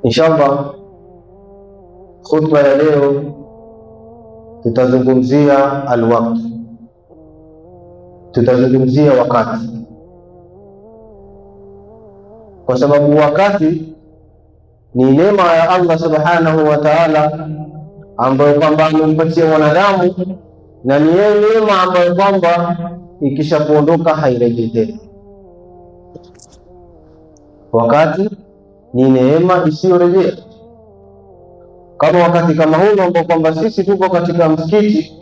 Inshallah, khutba ya leo tutazungumzia alwaqt, tutazungumzia wakati, kwa sababu wakati ni neema ya Allah subhanahu wa ta'ala ambayo kwamba amempatia mwanadamu, na ni neema ambayo kwamba ikisha kuondoka hairejei tena. Wakati ni neema isiyorejea, kama wakati kama huu ambao kwamba sisi tuko katika msikiti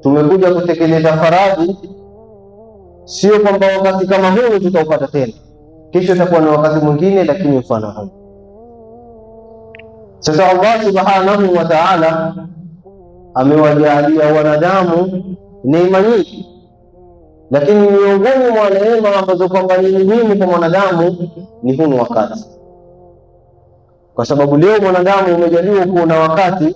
tumekuja kutekeleza faradhi. Sio kwamba wakati kama huu tutaupata tena, kisha itakuwa ni wakati mwingine, lakini mfano huu. Sasa Allah subhanahu wa ta'ala amewajalia wanadamu neema nyingi, lakini miongoni mwa neema ambazo kwamba ni muhimu kwa mwanadamu ni huu wakati, kwa sababu leo mwanadamu umejaliwa kuwa na wakati,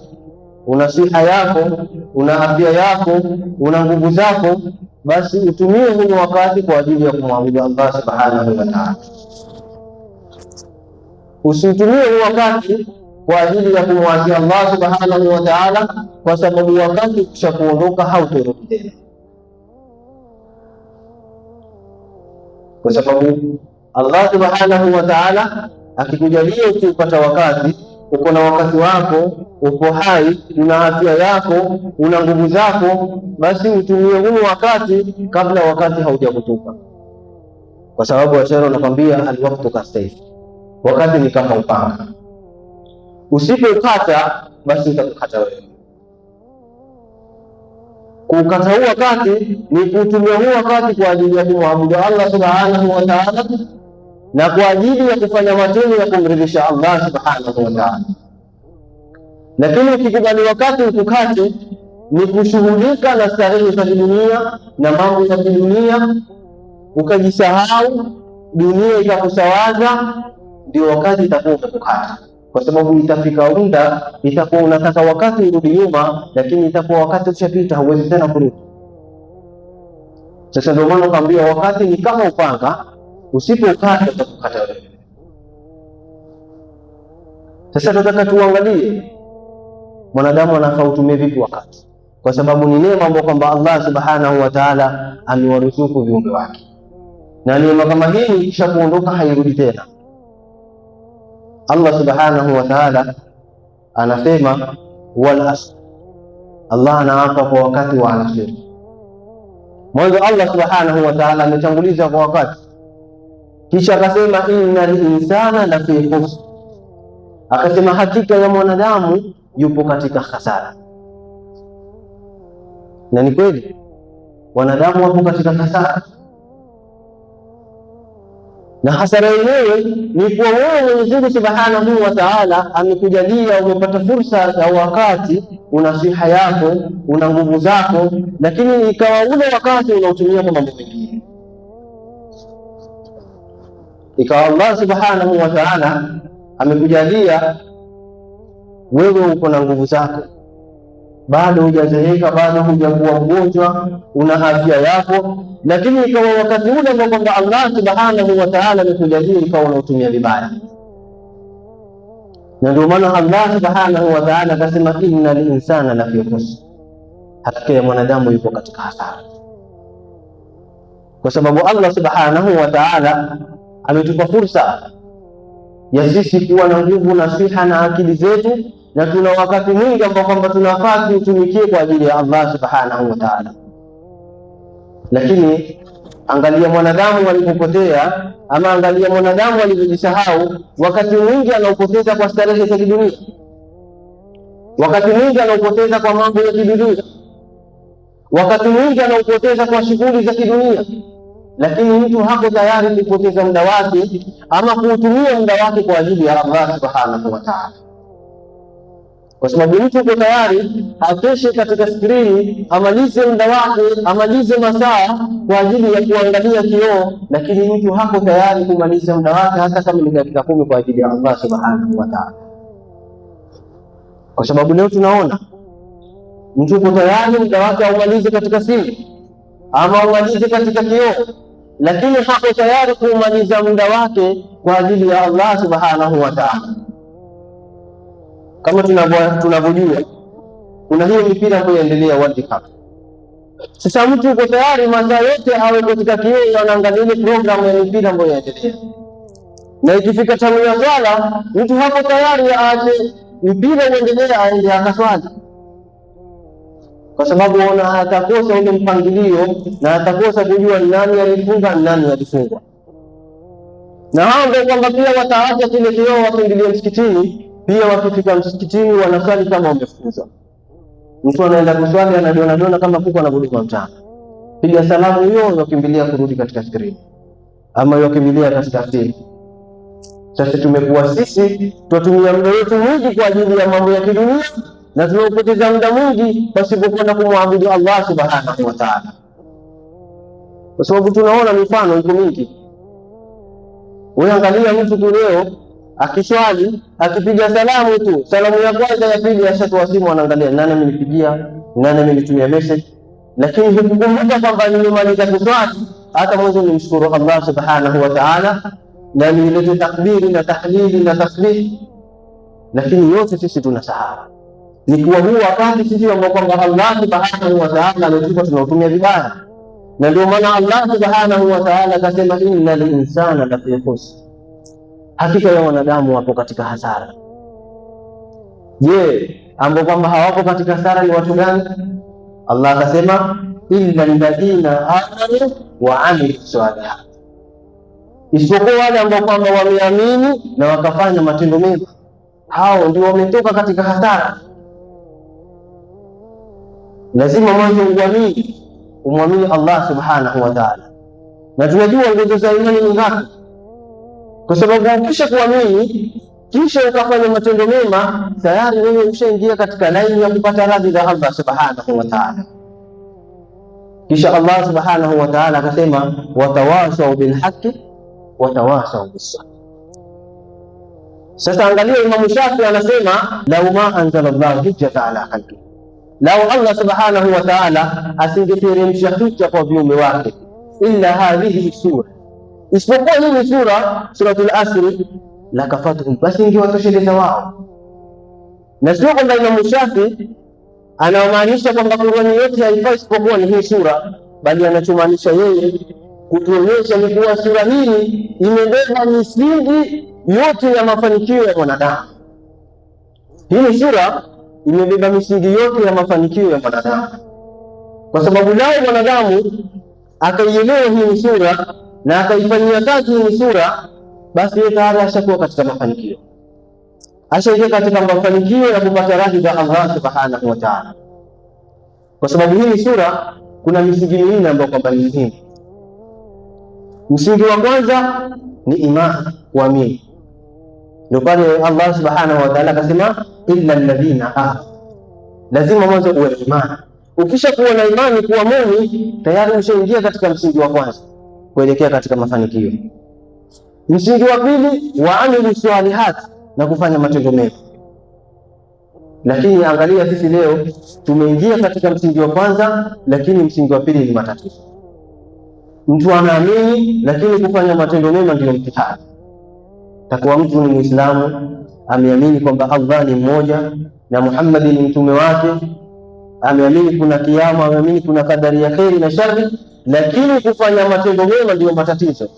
una siha yako, una afya yako, una nguvu zako, basi utumie huu wakati kwa ajili ya kumwabudu Allah subhanahu wa ta'ala. Usitumie huu wakati kwa ajili ya kumwasi Allah subhanahu wa ta'ala, kwa sababu wakati ukisha kuondoka hautarudi tena, kwa sababu Allah subhanahu wa ta'ala akikujalia ukipata wakati, uko na wakati wako, uko hai, una afya yako, una nguvu zako, basi utumie huu wakati kabla wakati haujakutupa, kwa sababu washairi wanakwambia alwaqtu kasayf, wakati ni kama upanga, usipokata basi utakukata wewe. Kukata huu wakati ni kutumia huu wakati kwa ajili ya kumwabudu Allah subhanahu wa ta'ala, na kwa ajili ya kufanya matendo ya kumridhisha Allah subhanahu wa ta'ala. Lakini ukikubali wakati ukukate, ni kushughulika na starehe za dunia na mambo ya dunia, ukajisahau, dunia ikakusawaza, ndio wakati itakuwa umekukata, kwa sababu itafika muda itakuwa unataka wakati urudi nyuma, lakini itakuwa wakati ushapita, hauwezi tena kurudi. Sasa ndio maana nakwambia wakati ni kama upanga, usipokata utakukata wewe. Sasa tunataka tuangalie mwanadamu anafaa utumie vipi wakati, kwa sababu ni neema ambayo kwamba Allah subhanahu wa ta'ala amewaruzuku viumbe wake, na neema kama hii ikisha kuondoka hairudi tena. Allah subhanahu wa ta'ala anasema wal asr, Allah anaapa kwa wakati wa alasiri. Mwanzo Allah subhanahu wa ta'ala ametanguliza kwa wakati, kisha akasema innal insana lafi khusr, akasema hakika ya mwanadamu yupo katika hasara. Na ni kweli wanadamu wapo katika hasara, na hasara yenyewe ni kwa wewe Mwenyezi Mungu subhanahu wa ta'ala amekujalia umepata fursa ya wakati, una siha yako, una nguvu zako, lakini ikawa ule wakati unautumia kwa mambo mengine. Ikawa Allah subhanahu wa ta'ala amekujalia wewe uko na nguvu zako, bado hujazeeka, bado hujakuwa mgonjwa, una afya yako, lakini ikawa wakati ule ambao kwamba Allah subhanahu wa ta'ala amekujalia ikawa unautumia vibaya. Na ndio maana Allah subhanahu wa ta'ala akasema innal insana lafi khusr, hakika ya mwanadamu yuko katika hasara, kwa sababu Allah subhanahu wa ta'ala ametupa fursa ya sisi kuwa na nguvu na siha na akili zetu, na tuna wakati mwingi ambao kwamba tunafaa tutumikie kwa ajili ya Allah subhanahu wa ta'ala. Lakini angalia mwanadamu alipopotea, ama angalia mwanadamu alivyojisahau, wakati mwingi anaupoteza kwa starehe za kidunia, wakati mwingi anaupoteza kwa mambo ya kidunia, wakati mwingi anaupoteza kwa shughuli za kidunia. Lakini mtu hako tayari kupoteza muda wake ama kuutumia muda wake kwa ajili ya Allah subhanahu wa ta'ala, kwa sababu mtu uko tayari akeshe katika skrini, amalize muda wake, amalize masaa kwa ajili ya kuangalia kioo, lakini mtu hako tayari kumaliza muda wake hata kama ni dakika 10 kwa ajili ya Allah subhanahu wa ta'ala. Kwa sababu leo tunaona mtu uko tayari muda wake aumalize katika simu ama aumalize katika kioo, lakini hako tayari kumaliza muda wake kwa ajili ya Allah subhanahu wa ta'ala. kama tunavyojua kuna hiyo mipira ambayo inaendelea World Cup. Sasa mtu uko tayari masaa yote awe katika kioo anaangalia ile program ya mipira ambayo inaendelea, na ikifika tamu ya swala mtu hapo tayari aache mpira uendelee aende akaswali, kwa sababu ona atakosa ule mpangilio na atakosa kujua nani alifunga nani alifungwa. Na hao ndio kwamba pia wataacha kile kioo wakimbilia msikitini, pia wakifika msikitini wanaswali kama wamefukuzwa. Mtu anaenda kuswali anadona kama kuku anabuduka mchana, piga salamu hiyo wakimbilia kurudi katika skrini ama wakimbilia katika simu. Sasa tumekuwa sisi tutumia muda wetu mwingi kwa ajili ya mambo ya kidunia na tunapoteza muda mwingi pasipokwenda kumwabudu Allah subhanahu wa ta'ala, kwa sababu tunaona mifano iko mingi. Wewe angalia mtu tu leo akiswali akipiga salamu tu, salamu ya kwanza ya pili ashatoa simu anaangalia nani amenipigia, nani amenitumia message, lakini hukumbuka kwamba nimemaliza kuswali hata mwanzo nimshukuru Allah subhanahu wa ta'ala na nilete takbiri na tahlili na tasbih. Lakini yote sisi tunasahau ni kuwa huu wakati sisi ambao kwamba Allah subhanahu wa ta'ala ametupa tunautumia vibaya, na ndio maana Allah subhanahu wa ta'ala akasema innal insana lafi khusr, hakika ya wanadamu wapo katika hasara. Je, ambao kwamba hawapo katika hasara ni watu gani? Allah akasema illa alladhina amanu wa amilus salihat, isipokuwa wale ambao kwamba wameamini na wakafanya matendo mema, hao ndio wametoka katika hasara. Lazima mwanzo umwamini Allah subhanahu wa ta'ala, na tunajua nguzo za imani ni ngapi, kwa sababu ukisha kuamini kisha ukafanya matendo mema tayari wewe ushaingia katika laini ya kupata radhi za Allah subhanahu wa ta'ala. Kisha Allah subhanahu wa ta'ala akasema watawasau bilhaqi watawasau bis-sabr. Sasa angalia Imam Shafi anasema lau ma anzala Allah hujjata ala khalqi, lau Allah subhanahu wa ta'ala asingeteremsha hujja kwa viumbe wake illa hadhihi sura, isipokuwa hii sura suratul Asr, la kafatuhum, basi ingewatosheleza wao. Na sio kwamba Imam Shafi anamaanisha kwamba Qur'ani yote haifai isipokuwa ni hii sura, bali anachomaanisha yeye kutuonyesha ni kuwa sura hii imebeba misingi yote ya mafanikio ya mwanadamu. Hii sura imebeba misingi yote ya mafanikio ya mwanadamu, kwa sababu lao mwanadamu akaielewa hii sura na akaifanyia kazi hii sura, basi yeye tayari ashakuwa katika mafanikio, ashaingia katika mafanikio ya kupata radhi za Allah subhanahu wa ta'ala. Kwa sababu hii sura kuna misingi minne ambayo kwamba ni muhimu. Msingi wa kwanza ni imani, kuamini. Ndio pale Allah subhanahu wa ta'ala akasema illa alladhina amanu, lazima mwanzo uwe na imani. Ukisha kuwa na imani, kuamini, tayari ushaingia katika msingi wa kwanza kuelekea katika mafanikio. Msingi wa pili wa amilu salihat, na kufanya matendo mema. Lakini angalia sisi leo tumeingia katika msingi wa kwanza, lakini msingi wa pili ni matatizo. Mtu anaamini lakini kufanya matendo mema ndio mtihani. Takuwa mtu ni Muislamu, ameamini kwamba Allah ni mmoja na Muhammad ni mtume wake, ameamini kuna kiyama, ameamini kuna kadari ya kheri na shari, lakini kufanya matendo mema ndio matatizo.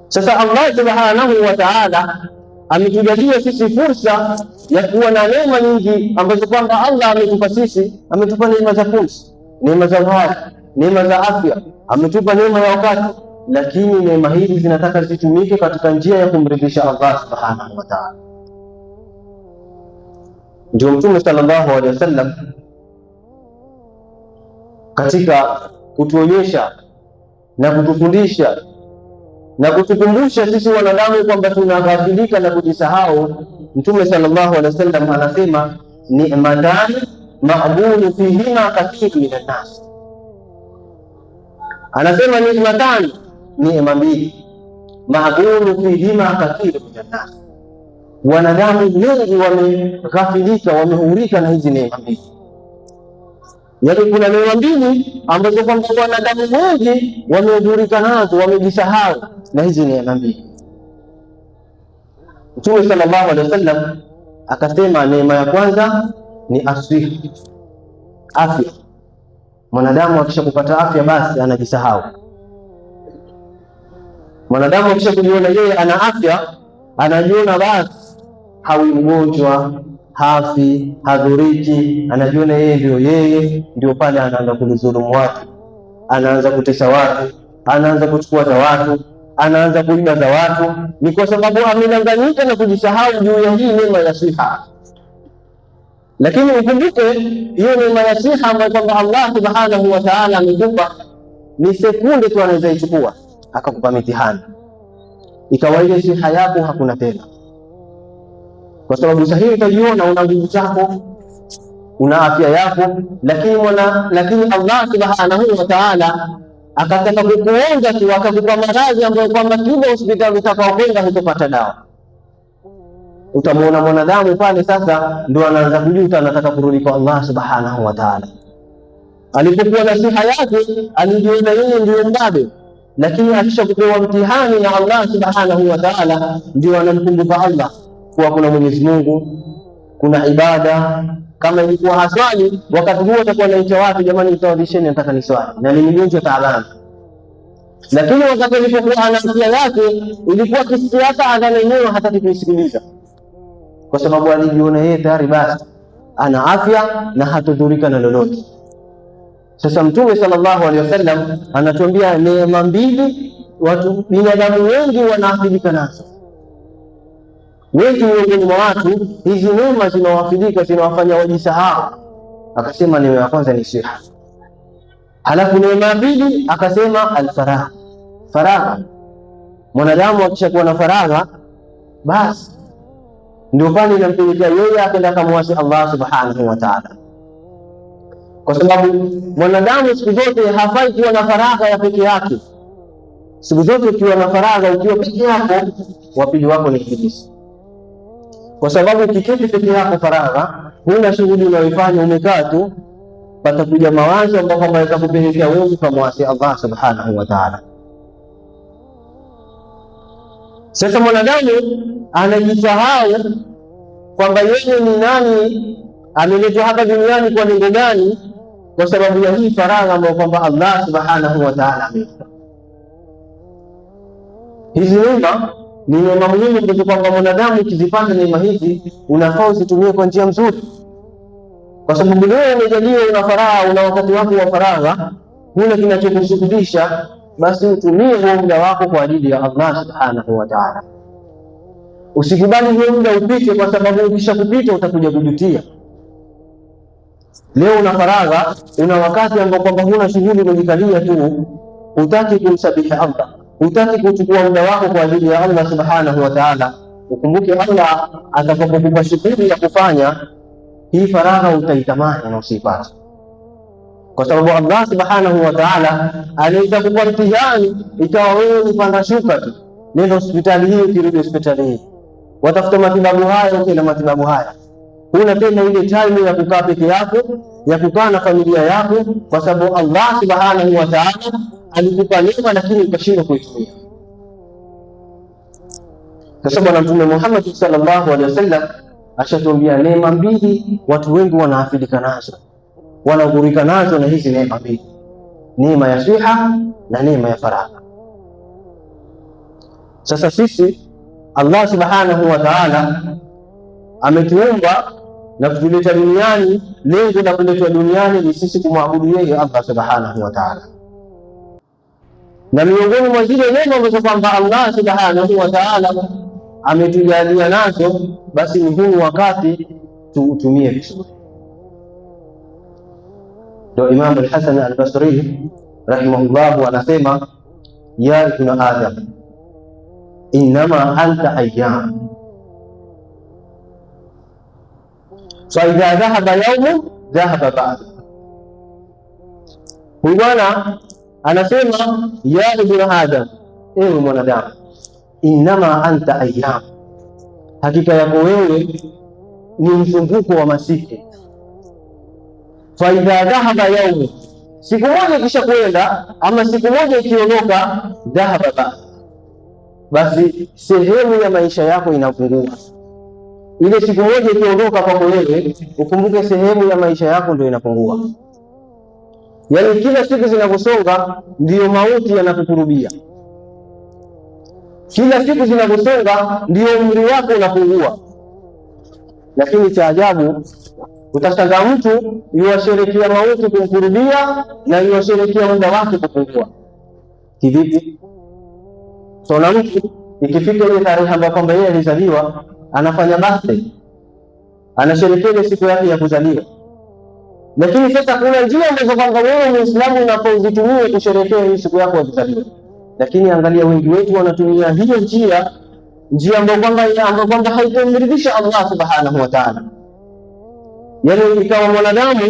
Sasa Allah subhanahu wa ta'ala ametujalia sisi fursa ya kuwa na neema nyingi ambazo kwamba Allah ametupa sisi. Ametupa neema za pumzi, neema za uhai, neema za afya, ametupa neema ya wakati, lakini neema hizi zinataka zitumike katika njia ya kumridhisha Allah subhanahu wa ta'ala. Ndio Mtume sallallahu alaihi wasallam katika kutuonyesha na kutufundisha na kutukumbusha sisi wanadamu kwamba tunaghafilika na kujisahau, Mtume sallallahu alaihi wasallam anasema ni'matani ma'bunu fihima kathirun minan nas. Anasema ni'matani, neema mbili, ma'bunu fihima kathirun minan nas, wanadamu wengi wameghafilika, wamehurika na hizi neema mbili. Yaani kuna neema mbili ambazo kwamba wanadamu wengi wamehurika nazo, wamejisahau na hizi neema mbili. Mtume sallallahu alaihi wasallam Akasema neema ya kwanza ni afya. Mwanadamu akisha kupata afya basi anajisahau. Mwanadamu akisha kujiona yeye ana afya, anajiona basi hawi mgonjwa, hafi, hadhuriki, anajiona yeye ndio pale anaanza kudhulumu watu, anaanza kutesa watu, anaanza kuchukua za watu, anaanza kuiba za watu. Ni kwa sababu amedanganyika na kujisahau juu ya hii neema ya siha. Lakini ukumbuke hiyo neema ya siha ambayo kwamba Allah subhanahu wa ta'ala amekupa ni sekunde tu anaweza ichukua akakupa mitihani, ikawa ile siha yako hakuna tena. Kwa sababu sahihi utajiona una nguvu zako, una afya yako, lakini Allah subhanahu wa ta'ala akataka kukuonja tu, akakupa maradhi ambayo kwamba kila hospitali utakaokwenda hutopata dawa. Utamuona mwanadamu pale sasa ndio anaanza kujuta, anataka kurudi kwa Allah subhanahu wa ta'ala. Alipokuwa na siha yake alijiona yeye ndio mbabe, lakini akishakupewa mtihani na Allah subhanahu wa ta'ala ndio anamkumbuka Allah kuwa kuna Mwenyezi Mungu, kuna ibada. Kama ilikuwa haswali wakati huo atakuwa anaita watu, jamani nitawadhisheni nataka niswali na ni mgonjwa taabani. Lakini wakati alipokuwa ana afya yake ilikuwa kisiasa adhana yenyewe hataki kuisikiliza, kwa sababu alijiona yeye tayari basi ana afya na hatudhurika na lolote. Sasa Mtume sallallahu alaihi wasallam anatuambia neema mbili watu binadamu wengi wanaathirika nazo. Wengi miongoni mwa watu hizi neema zinawafidika, zinawafanya wajisahau. Akasema neema ya kwanza ni siha, halafu neema ya pili akasema alfaragha. Faragha, mwanadamu akishakuwa na faragha basi ndio pale inampelekea yeye akaenda kumwasi Allah subhanahu wa ta'ala, kwa sababu mwanadamu siku zote hafai kuwa na faragha ya peke yake. Siku zote ukiwa na faragha, ukiwa peke yako, wapili wako ni Ibilisi. Kwa sababu ukiketi peke yako faragha, huna shughuli unayoifanya, umekaa tu, patakuja mawazo ambayo yanaweza kupelekea wewe kumwasi Allah subhanahu wa ta'ala. Sasa mwanadamu anajisahau kwamba yeye ni nani, ameletwa hapa duniani kwa lengo gani, kwa sababu ya hii faragha ambayo kwamba Allah subhanahu wa ta'ala amempa. Hizi neema ni neema muhimu, kwa kwamba mwanadamu ukizipata neema hizi unafaa uzitumie kwa njia nzuri, kwa sababu wewe umejaliwa una faragha, una wakati wako wa faragha, huna kinachokushughulisha, basi utumie huo muda wako kwa ajili ya Allah subhanahu wa ta'ala. Usikubali huo muda upite, kwa sababu ukishakupita utakuja kujutia. Leo una faragha, una wakati ambao kwamba huna shughuli, kujikalia tu, hutaki kumsabihi Allah, hutaki kuchukua muda wako kwa ajili ya Allah subhanahu wa ta'ala. Ukumbuke Allah atakapokupa shughuli ya kufanya hii faragha utaitamani na usipate, kwa sababu Allah subhanahu wa ta'ala anaweza kukupa mtihani ikawa wewe ni panda shuka tu, nenda hospitali hii, ukirudi hospitali hii, watafuta matibabu haya, ukienda matibabu haya, huna tena ile time ya kukaa peke yako, ya kukaa na familia yako, kwa sababu Allah subhanahu wa ta'ala alikupa neema lakini ukashindwa kuitumia. Kwa sababu Mtume Muhammad sallallahu alaihi wasallam ashatuambia neema mbili watu wengi wanaafidika nazo, wanaghurika nazo, na hizi neema mbili, neema ya siha na neema ya faragha. Sasa sisi Allah subhanahu wa ta'ala ametuumba na kutuleta duniani. Lengo la kuletwa duniani ni sisi kumwabudu yeye Allah subhanahu wa ta'ala, na miongoni mwa zile neema ambazo kwamba Allah subhanahu wa ta'ala ametujalia nazo, basi ni huu wakati tuutumie vizuri. Ndio Imam al-Hasan al-Basri rahimahullah anasema, ya ibn Adam innama anta ayyam fa idha dhahaba yawmun dhahaba ba'd. Huyu bwana anasema, ya ibn Adam, ewe mwanadamu, innama anta ayyam, hakika yako wewe ni mzunguko wa masiku. Fa idha dhahaba yawmun, siku moja kisha kwenda, ama siku moja ikiondoka, dhahaba ba'd, basi sehemu ya maisha yako inapungua. ile siku moja ikiondoka kwako wewe, ukumbuke sehemu ya maisha yako ndio inapungua. Yaani kila siku zinavyosonga ndio mauti yanakukurubia, kila siku zinavyosonga ndio umri wako unapungua. Lakini cha ajabu, utashangaa mtu yuwasherekea mauti kumkurubia na yuwasherekea muda wake kupungua. Kivipi? So na mtu ikifika ile tarehe ambayo kwamba yeye alizaliwa, anafanya birthday, anasherekea siku yake ya kuzaliwa. Lakini sasa kuna njia ambazo kwamba wewe Muislamu unafaa uzitumie kusherekea hii siku yako ya kuzaliwa. Lakini angalia, wengi wetu wanatumia hiyo njia ambayo kwamba haikumridhisha Allah subhanahu wa ta'ala. Yaani ikawa mwanadamu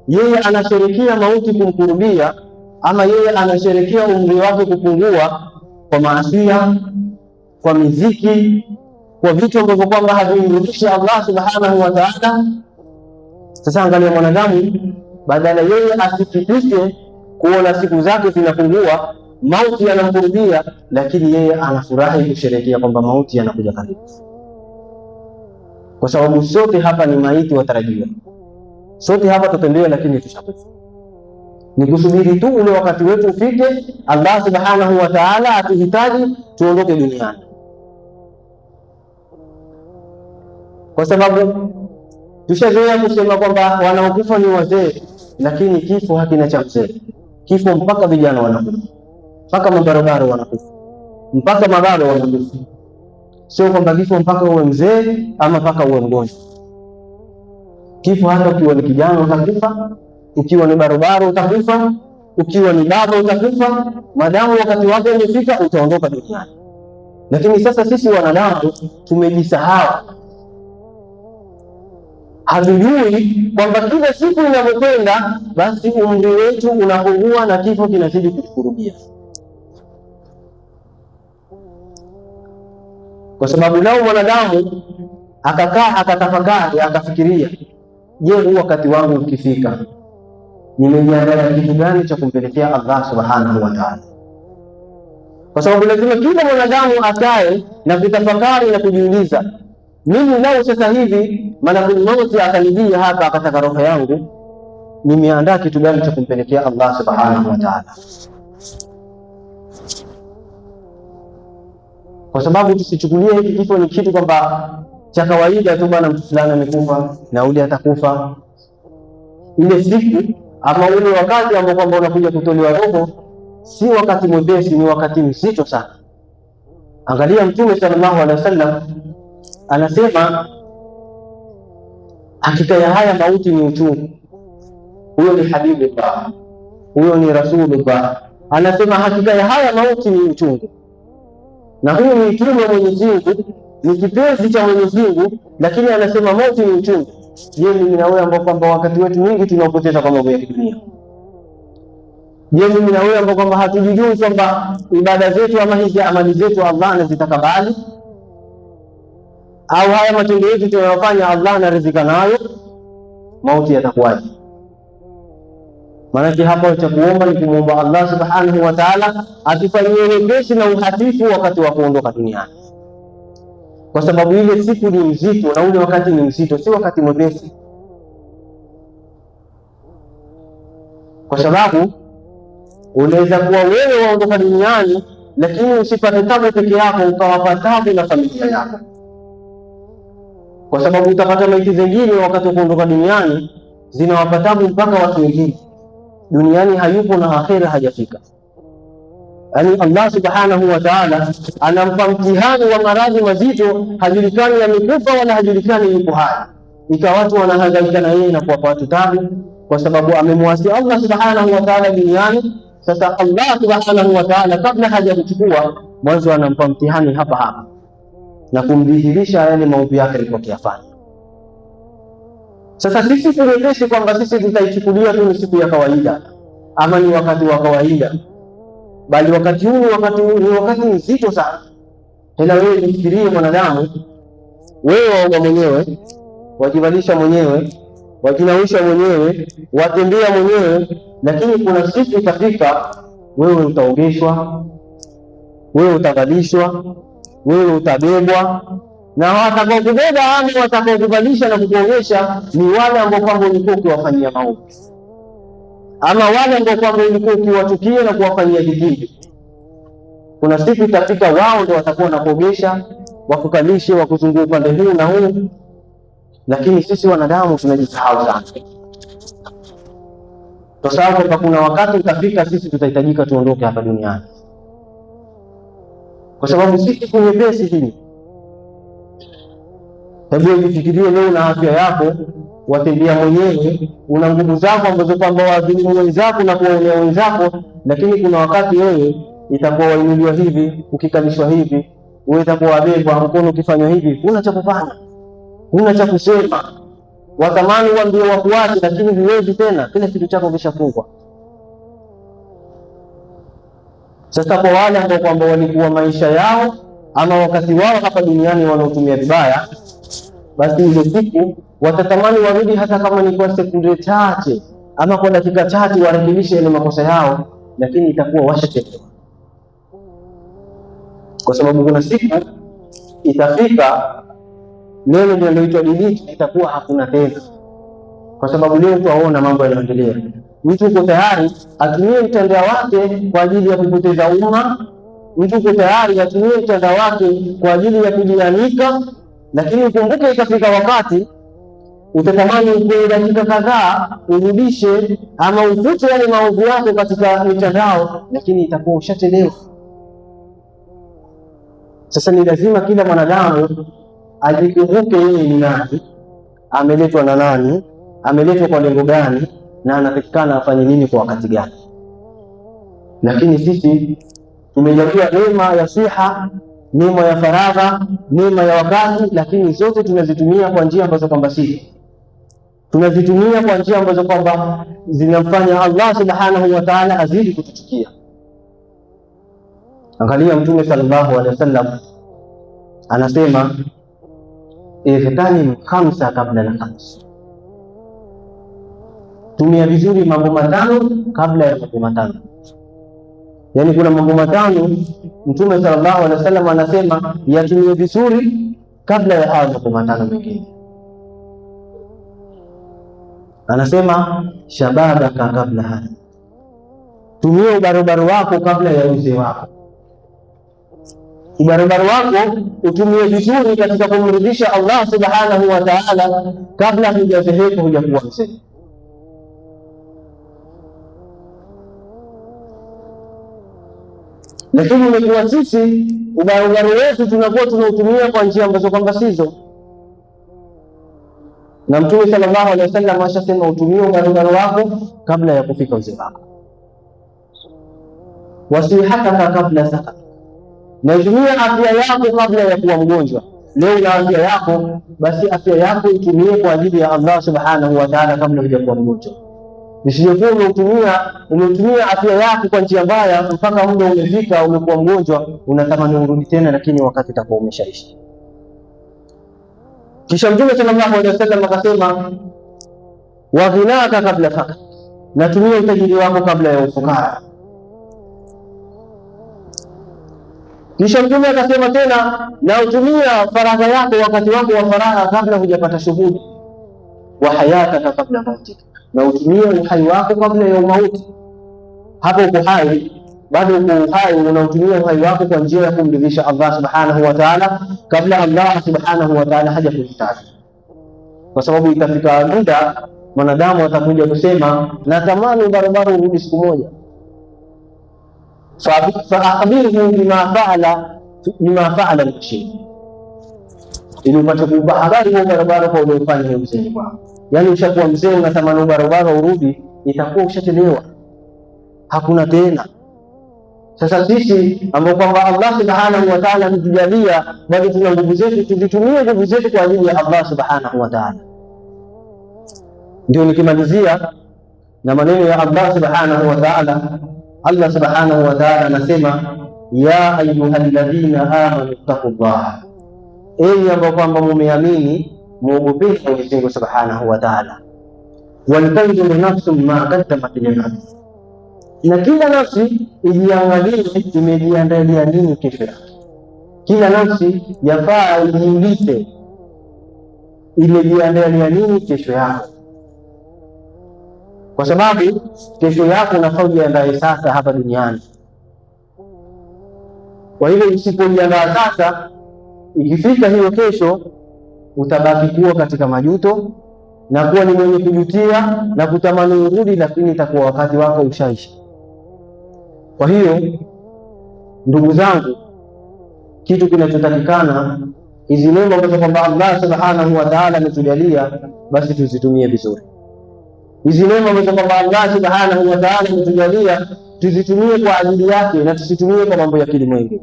yeye anasherekea mauti kumkurubia, ama yeye anasherekea umri wake kupungua kwa maasiya, kwa miziki, kwa vitu ambavyo kwamba havimridhishi Allah subhanahu wa ta'ala. Sasa angalia, mwanadamu badala yeye asikitike kuona siku zake zinapungua, mauti yanamkurubia, lakini yeye anafurahi kusherehekea kwamba mauti yanakuja karibu. Kwa sababu sote hapa ni maiti watarajiwa, sote hapa tutembea, lakini tushakufa. Ni kusubiri tu ule wakati wetu ufike, Allah subhanahu wa ta'ala atuhitaji tuondoke duniani. Kwa sababu tushazoea kusema kwamba wanaokufa ni wazee, lakini kifo hakina cha mzee. Kifo mpaka vijana wanakufa, mpaka mabarobaro wanakufa, mpaka mabaro wanakufa. Sio kwamba kifo mpaka uwe mzee ama mpaka uwe mgonjwa. Kifo hata ukiwa ni kijana utakufa, ukiwa ni barobaro utakufa, ukiwa ni baba utakufa, madamu wakati wake umefika utaondoka duniani. Lakini sasa sisi wanadamu tumejisahau, hatujui kwamba kila siku inavyokwenda basi umri wetu unapungua na kifo kinazidi kutukurubia. Kwa sababu nao mwanadamu akakaa akatafakari akafikiria, je, huu wakati wangu ukifika nimejiandaa kitu gani cha kumpelekea Allah subhanahu wa ta'ala? Kwa sababu lazima kila mwanadamu akae na kutafakari na kujiuliza, mimi leo sasa hivi malakul mauti akanijia hapa akataka roho yangu, nimeandaa kitu gani cha kumpelekea Allah subhanahu wa ta'ala? Kwa sababu tusichukulie hiki kifo ni kitu kwamba cha kawaida tu, bwana mtu fulani amekufa na ule atakufa. Ile siku ama ule wakati ambao kwamba unakuja kutolewa roho si wakati mwepesi, ni wakati mzito sana. Angalia Mtume sallallahu alaihi wasallam anasema, hakika ya haya mauti ni uchungu. Huyo ni Habibullah, huyo ni Rasulullah. Anasema hakika ya haya mauti ni uchungu, na huyu ni mtume wa Mwenyezi Mungu, ni kipenzi cha Mwenyezi Mungu, lakini anasema mauti ni uchungu. Je, mimi na wewe ambao kwamba wakati wetu mwingi tunaopoteza kwa mambo ya dunia? Je, mimi na wewe ambao kwamba hatujijui kwamba ibada zetu ama hizi amali zetu Allah anazitakabali, au haya matendo yetu tunayofanya Allah anaridhika nayo? Mauti yatakuwaje? Maana hapa cha kuomba ni kumwomba Allah subhanahu wa ta'ala atufanyie wepesi na uhafifu wakati wa kuondoka duniani, kwa sababu ile siku ni mzito na ule wakati ni mzito, si wakati mwepesi. Kwa sababu unaweza kuwa wewe waondoka duniani, lakini usipate tabu peke yako, ukawapa tabu na familia yako, kwa sababu utapata maiti zingine wakati wa kuondoka duniani zinawapa tabu mpaka watu wengine. Duniani hayupo na akhera hajafika. Yaani Allah subhanahu wa ta'ala anampa mtihani wa maradhi mazito, hajulikani amekufa wala hajulikani yuko hai, ikawa watu wanahangaika na yeye na kuwapa watu tabu, kwa sababu amemwasi Allah subhanahu wa ta'ala duniani. Sasa Allah subhanahu wa ta'ala kabla hajamchukua mwanzo anampa mtihani hapa hapa na kumdhihirisha yale maovu yake alikuwa akiyafanya. Sasa sisi tumekeshi kwamba sisi tutaichukulia tu ni siku ya kawaida ama ni wakati wa kawaida, bali wakati huu ni wakati mzito sana. Tena wewe jifikirie mwanadamu, wewe waoga mwenyewe, wajivalisha mwenyewe, wajinawisha mwenyewe, watembea mwenyewe, lakini kuna siku itafika wewe utaogeshwa, wewe utavalishwa, wewe utabebwa, na watakaokubeba ama watakaokubalisha na kukuonyesha ni wale ambao kwamba ulikuwa ukiwafanyia maovu, ama wale ambao kwamba ulikuwa ukiwatukia na kuwafanyia vitimbi. Kuna siku itafika wao ndio watakuwa wanakuogesha, wakukalishe, wakuzunguka upande huu na huu. Lakini sisi wanadamu tunajisahau sana, kwa sababu kuna wakati utafika sisi tutahitajika tuondoke hapa duniani, kwa sababu sisi kunyepesi hili. Hebu ufikirie leo na afya yako, watembea mwenyewe, una nguvu zako ambazo kwamba wadhulumu wenzako na kuwaonea wenzako, lakini kuna wakati wewe itakuwa wainuliwa hivi, ukikalishwa hivi, wewe itakuwa wabebwa mkono, ukifanywa hivi huna cha kufanya, huna cha kusema. Watamani waambie wafuate, lakini huwezi tena, kile kitu chako kishafungwa. Sasa kwa wale ambao kwamba walikuwa maisha yao ama wakati wao hapa duniani wanaotumia vibaya, basi ile siku watatamani warudi, hata kama ni kwa sekunde chache ama kwa dakika chache, warekebishe ile makosa yao, lakini itakuwa washachelewa. Kwa sababu kuna siku itafika, neno linaloitwa delete itakuwa hakuna tena, kwa sababu leo tuaona mambo yanaendelea. Mtu uko tayari atumie mtandao wake kwa ajili ya kupoteza umma, mtu uko tayari atumie mtandao wake kwa ajili ya kujianika, lakini ukumbuke itafika wakati utatamani kwa dakika kadhaa urudishe ama ufute yale maovu yako katika mitandao, lakini itakuwa ushachelewa. Sasa ni lazima kila mwanadamu ajikumbuke yeye ni nani, ameletwa na nani, ameletwa kwa lengo gani, na anatakikana afanye nini kwa wakati gani. Lakini sisi tumejaliwa neema ya siha, neema ya faragha, neema ya wakati, lakini zote tunazitumia kwa njia ambazo kwamba sisi tunazitumia kwa njia ambazo kwamba zinamfanya Allah subhanahu wa ta'ala azidi kutuchukia. Angalia Mtume sallallahu alaihi wasallam anasema ihtanim khamsa kabla la khams, tumia vizuri mambo matano kabla ya mambo matano. Yani kuna mambo matano Mtume sallallahu alaihi wasallam anasema yatumie vizuri kabla ya hayo mambo matano mengine. Anasema shababaka kabla hada, tumia ubarobaro wako kabla ya uzee wako. Ubarobaro wako utumie vizuri katika kumridhisha Allah subhanahu wa ta'ala kabla hujazeeka, hujakuwa mzee. Lakini umekuwa sisi ubarobaro wetu tunakuwa tunautumia kwa njia ambazo kwamba sizo, na Mtume sallallahu alaihi wasallam ashasema utumie ubarobaro wako kabla ya kufika uzee wako. Wasihataka kabla saka, na utumie afya yako kabla ya kuwa mgonjwa. Leo na afya yako, basi afya yako utumie kwa ajili ya Allah subhanahu wa ta'ala kabla hujakuwa mgonjwa. Usiyokuwa umetumia afya yako kwa njia mbaya mpaka muda umefika umekuwa mgonjwa, unatamani urudi tena, lakini wakati utakuwa umeshaishi. Kisha Mtume sallallahu alaihi wasallam akasema wa ghinaka kabla fakr, na tumia utajiri wako kabla ya ufukara. Kisha Mtume akasema tena na utumia faragha yako, wakati wako wa faragha kabla hujapata shughuli. Wa hayataka kabla mautika, na utumie uhai wako kabla ya mauti. Hapo uko hai, bado uko uhai, unautumia uhai wako kwa njia ya kumridhisha Allah subhanahu wa ta'ala kabla Allah subhanahu wa ta'ala haja kuhitaji. Kwa sababu itafika muda mwanadamu atakuja kusema natamani barabara urudi siku moja, faakhbirhu bima faala al-shayh, ili upate kupa habari kwa barabara kwa uliofanya hiyo mzee wako. Yani ushakuwa mzee unatamani barabara urudi, itakuwa ushachelewa, hakuna tena. Sasa sisi ambao kwamba Allah subhanahu wa ta'ala ametujalia bado tuna nguvu zetu, tuzitumie nguvu zetu kwa ajili ya Allah subhanahu wa ta'ala. Ndio nikimalizia na maneno ya Allah subhanahu wa ta'ala. Allah subhanahu wa ta'ala anasema ya ayyuhalladhina amanu taqullaha, enyi ambao kwamba mumeamini muogopeni Mwenyezi Mungu subhanahu wa ta'ala. Waltanzur nafsum ma qaddamat lighad, na kila nafsi ijiangalie imejiandalia nini kesho yake. Kila nafsi yafaa ijiulize imejiandalia nini kesho yako, kwa sababu kesho yako unafaa ujiandae sasa hapa duniani. Kwa hivyo usipojiandaa sasa, ikifika hiyo kesho utabaki kuwa katika majuto na kuwa ni mwenye kujutia na kutamani urudi, lakini itakuwa wakati wako ushaisha. Kwa hiyo ndugu zangu, kitu kinachotakikana, hizi neema ambazo kwamba Allah subhanahu wa ta'ala ametujalia, basi tuzitumie vizuri. Hizi neema ambazo kwamba Allah subhanahu wa ta'ala ametujalia, tuzitumie kwa ajili yake na tusitumie kwa mambo ya kilimwengu,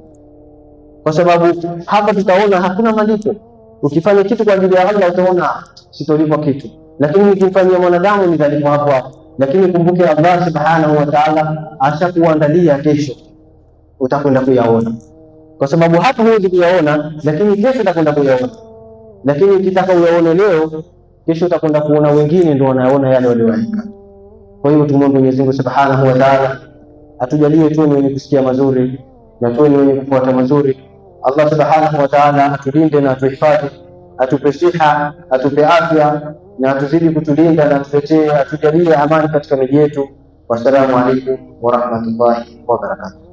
kwa sababu hapa tutaona hakuna malipo. Ukifanya kitu kwa ajili ya Allah utaona sitolipwa kitu, lakini ukimfanyia mwanadamu nitalipwa hapo hapo. Lakini kumbuke Allah subhanahu wa ta'ala ashakuandalia kesho, utakwenda kuyaona, kwa sababu hapo huwezi kuyaona, lakini kesho utakwenda kuyaona. Lakini ukitaka uyaone leo, kesho utakwenda kuona wengine ndio wanaona yale walioandika. Kwa hiyo tumwombe Mwenyezi Mungu subhanahu wa ta'ala atujalie tuwe wenye kusikia mazuri na tuwe wenye kufuata mazuri. Allah subhanahu wa ta'ala atulinde na atuhifadhi, atupe siha, atupe afya na atuzidi kutulinda na atujalie amani katika miji yetu. Wassalamu alaikum wa rahmatullahi wa barakatuh.